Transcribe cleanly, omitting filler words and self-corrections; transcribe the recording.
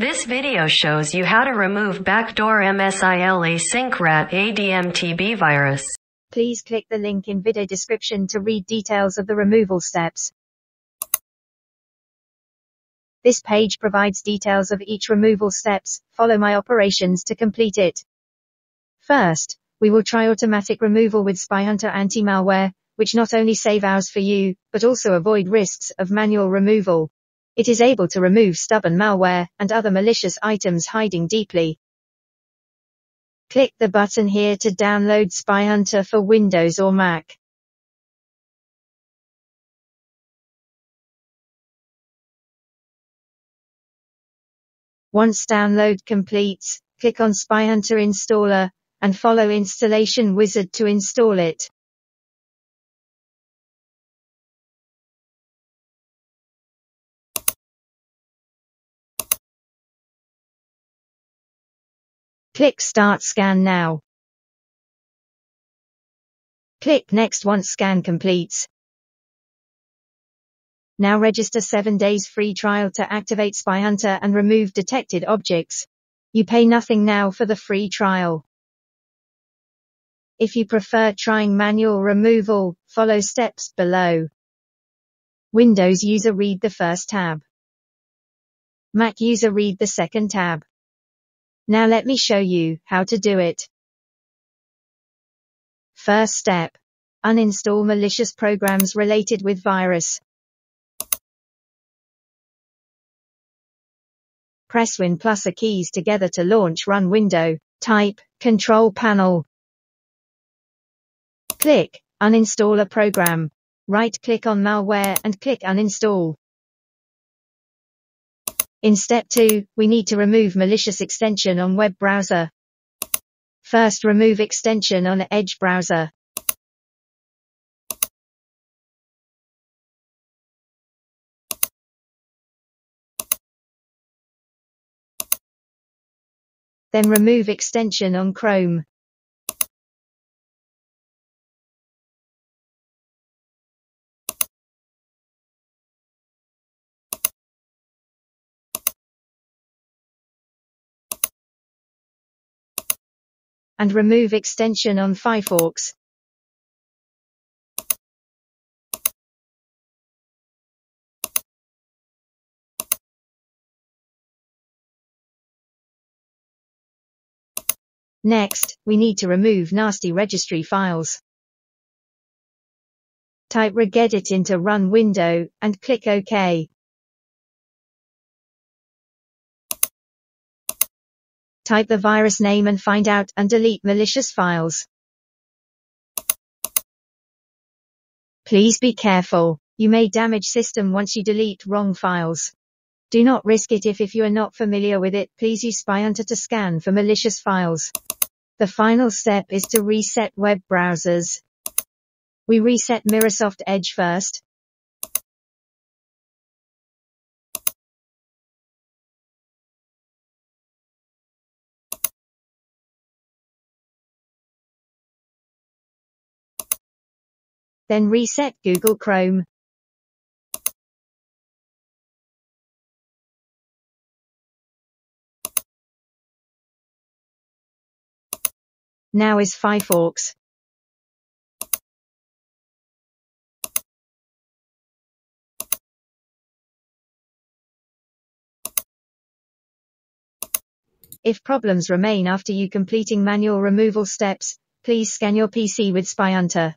This video shows you how to remove Backdoor MSIL AsyncRat.AD MTB virus. Please click the link in video description to read details of the removal steps. This page provides details of each removal steps. Follow my operations to complete it. First, we will try automatic removal with SpyHunter anti-malware, which not only save hours for you, but also avoid risks of manual removal. It is able to remove stubborn malware and other malicious items hiding deeply. Click the button here to download SpyHunter for Windows or Mac. Once download completes, click on SpyHunter Installer, and follow Installation Wizard to install it. Click Start Scan now. Click Next once scan completes. Now register 7 days free trial to activate SpyHunter and remove detected objects. You pay nothing now for the free trial. If you prefer trying manual removal, follow steps below. Windows user read the first tab. Mac user read the second tab. Now let me show you how to do it. First step. Uninstall malicious programs related with virus. Press Win plus A keys together to launch Run window. Type Control Panel. Click Uninstall a program. Right-click on malware and click Uninstall. In step 2, we need to remove malicious extension on web browser. First, remove extension on Edge browser. Then remove extension on Chrome. And remove extension on Firefox. Next, we need to remove nasty registry files. Type regedit into Run window, and click OK. Type the virus name and find out and delete malicious files. Please be careful. You may damage system once you delete wrong files. Do not risk it if you are not familiar with it. Please use SpyHunter to scan for malicious files. The final step is to reset web browsers. We reset Microsoft Edge first. Then reset Google Chrome. Now is Firefox. If problems remain after you completing manual removal steps, please scan your PC with SpyHunter.